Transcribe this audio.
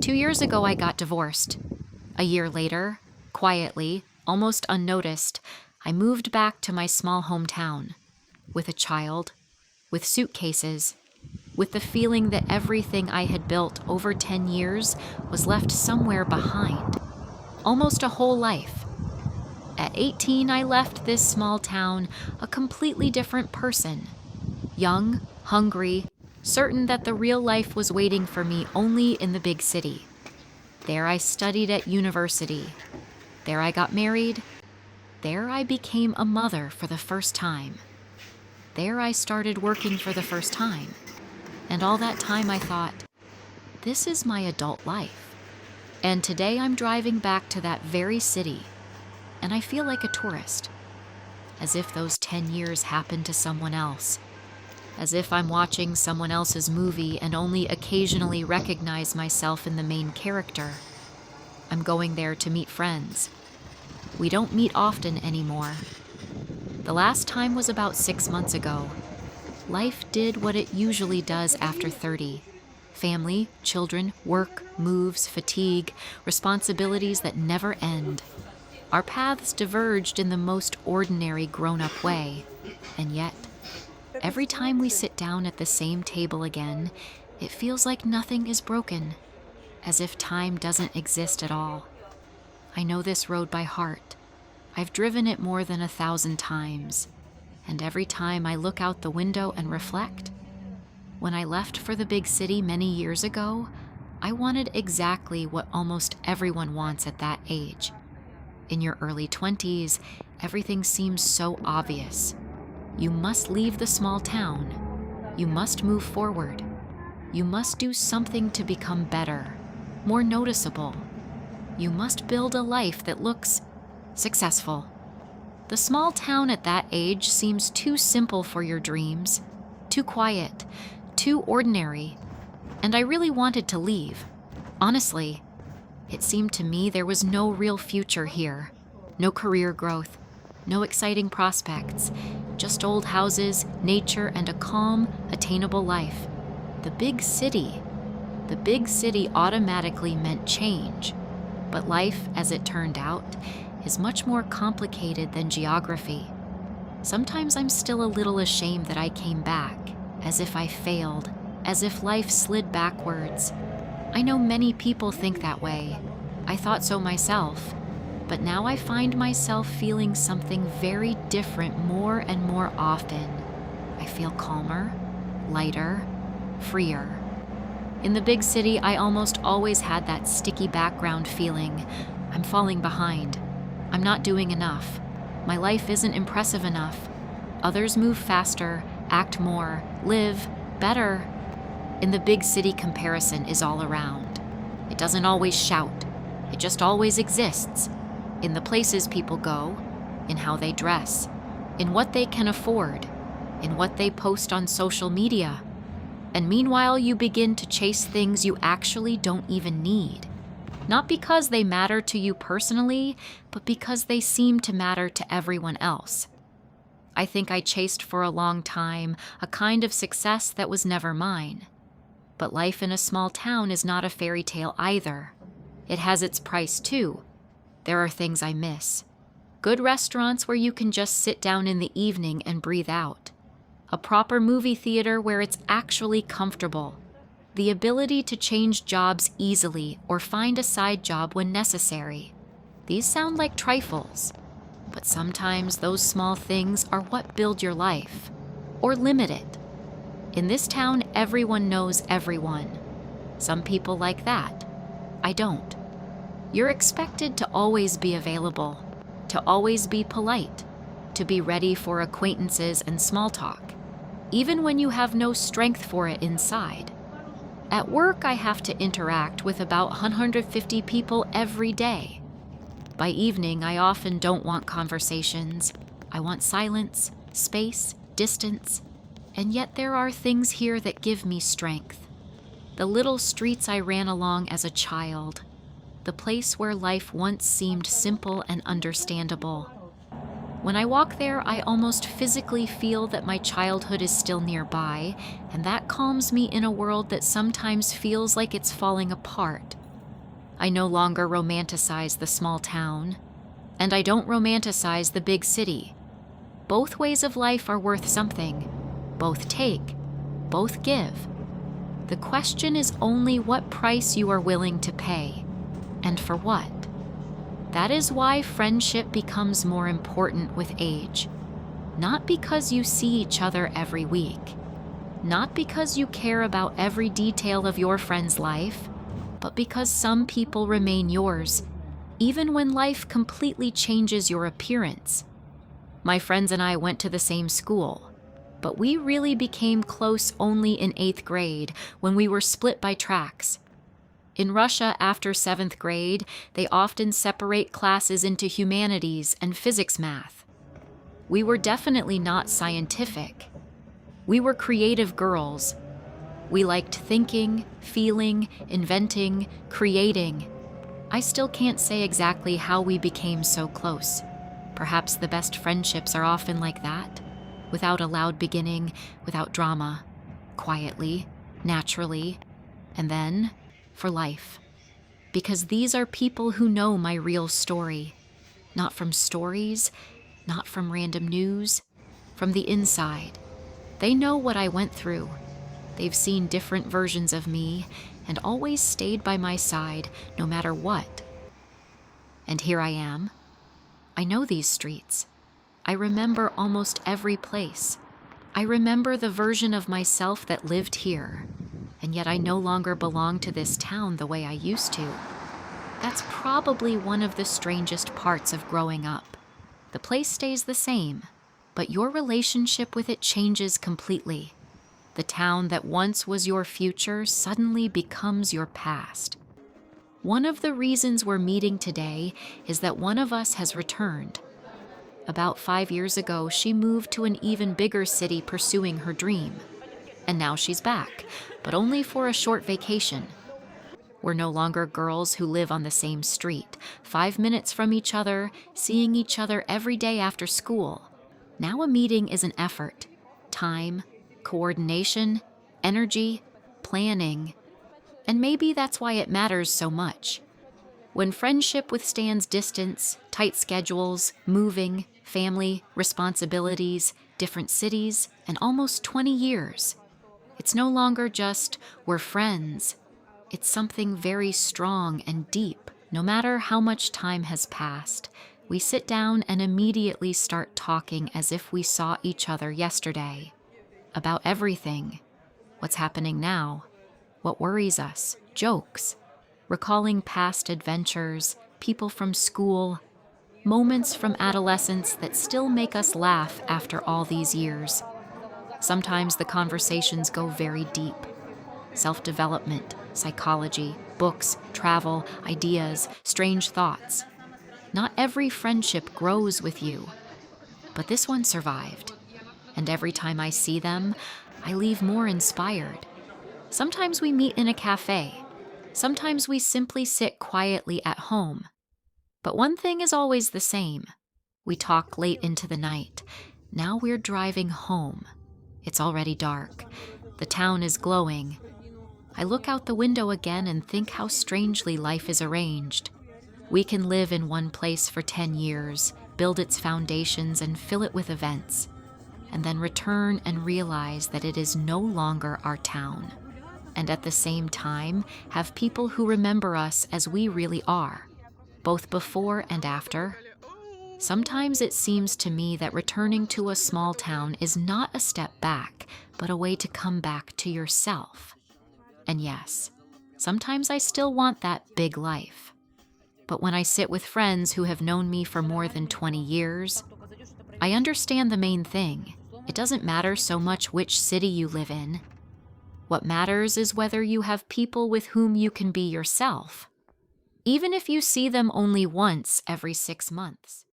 2 years ago, I got divorced. A year later, quietly, almost unnoticed, I moved back to my small hometown. With a child, with suitcases, with the feeling that everything I had built over 10 years was left somewhere behind. Almost a whole life. At 18, I left this small town a completely different person. Young, hungry, certain that the real life was waiting for me only in the big city. There I studied at university. There I got married. There I became a mother for the first time. There I started working for the first time. And all that time I thought, this is my adult life. And today I'm driving back to that very city, and I feel like a tourist. As if those 10 years happened to someone else. As if I'm watching someone else's movie and only occasionally recognize myself in the main character. I'm going there to meet friends. We don't meet often anymore. The last time was about 6 months ago. Life did what it usually does after 30. Family, children, work, moves, fatigue, responsibilities that never end. Our paths diverged in the most ordinary grown-up way. And yet, every time we sit down at the same table again, it feels like nothing is broken, as if time doesn't exist at all. I know this road by heart. I've driven it more than 1,000 times. And every time I look out the window and reflect, when I left for the big city many years ago, I wanted exactly what almost everyone wants at that age. In your early 20s, everything seems so obvious. You must leave the small town. You must move forward. You must do something to become better, more noticeable. You must build a life that looks successful. The small town at that age seems too simple for your dreams, too quiet, too ordinary, and I really wanted to leave. Honestly, it seemed to me there was no real future here, no career growth, no exciting prospects, just old houses, nature, and a calm, attainable life. The big city automatically meant change, but life, as it turned out, is much more complicated than geography. Sometimes I'm still a little ashamed that I came back, as if I failed, as if life slid backwards. I know many people think that way. I thought so myself. But now I find myself feeling something very different more and more often. I feel calmer, lighter, freer. In the big city, I almost always had that sticky background feeling. I'm falling behind. I'm not doing enough. My life isn't impressive enough. Others move faster, act more, live better. In the big city, comparison is all around. It doesn't always shout. It just always exists. In the places people go, in how they dress, in what they can afford, in what they post on social media. And meanwhile, you begin to chase things you actually don't even need. Not because they matter to you personally, but because they seem to matter to everyone else. I think I chased for a long time a kind of success that was never mine. But life in a small town is not a fairy tale either. It has its price too. There are things I miss. Good restaurants where you can just sit down in the evening and breathe out. A proper movie theater where it's actually comfortable. The ability to change jobs easily or find a side job when necessary. These sound like trifles, but sometimes those small things are what build your life, or limit it. In this town, everyone knows everyone. Some people like that. I don't. You're expected to always be available, to always be polite, to be ready for acquaintances and small talk, even when you have no strength for it inside. At work, I have to interact with about 150 people every day. By evening, I often don't want conversations. I want silence, space, distance. And yet there are things here that give me strength. The little streets I ran along as a child. The place where life once seemed simple and understandable. When I walk there, I almost physically feel that my childhood is still nearby, and that calms me in a world that sometimes feels like it's falling apart. I no longer romanticize the small town, and I don't romanticize the big city. Both ways of life are worth something. Both take, both give. The question is only what price you are willing to pay, and for what. That is why friendship becomes more important with age. Not because you see each other every week. Not because you care about every detail of your friend's life, but because some people remain yours, even when life completely changes your appearance. My friends and I went to the same school, but we really became close only in 8th grade when we were split by tracks. In Russia, after 7th grade, they often separate classes into humanities and physics math. We were definitely not scientific. We were creative girls. We liked thinking, feeling, inventing, creating. I still can't say exactly how we became so close. Perhaps the best friendships are often like that, without a loud beginning, without drama, quietly, naturally, and then for life. Because these are people who know my real story, not from stories, not from random news, from the inside. They know what I went through. They've seen different versions of me and always stayed by my side no matter what. And here I am. I know these streets. I remember almost every place. I remember the version of myself that lived here, and yet I no longer belong to this town the way I used to. That's probably one of the strangest parts of growing up. The place stays the same, but your relationship with it changes completely. The town that once was your future suddenly becomes your past. One of the reasons we're meeting today is that one of us has returned. About 5 years ago, she moved to an even bigger city pursuing her dream. And now she's back, but only for a short vacation. We're no longer girls who live on the same street, 5 minutes from each other, seeing each other every day after school. Now a meeting is an effort. Time, coordination, energy, planning. And maybe that's why it matters so much. When friendship withstands distance, tight schedules, moving, family, responsibilities, different cities, and almost 20 years, it's no longer just, we're friends. It's something very strong and deep. No matter how much time has passed, we sit down and immediately start talking as if we saw each other yesterday. About everything. What's happening now? What worries us? Jokes. Recalling past adventures, people from school, moments from adolescence that still make us laugh after all these years. Sometimes the conversations go very deep. Self-development, psychology, books, travel, ideas, strange thoughts. Not every friendship grows with you, but this one survived. And every time I see them, I leave more inspired. Sometimes we meet in a cafe. Sometimes we simply sit quietly at home. But one thing is always the same. We talk late into the night. Now we're driving home. It's already dark. The town is glowing. I look out the window again and think how strangely life is arranged. We can live in one place for 10 years, build its foundations and fill it with events, and then return and realize that it is no longer our town. And at the same time, have people who remember us as we really are, both before and after. Sometimes it seems to me that returning to a small town is not a step back, but a way to come back to yourself. And yes, sometimes I still want that big life. But when I sit with friends who have known me for more than 20 years, I understand the main thing. It doesn't matter so much which city you live in. What matters is whether you have people with whom you can be yourself, even if you see them only once every 6 months.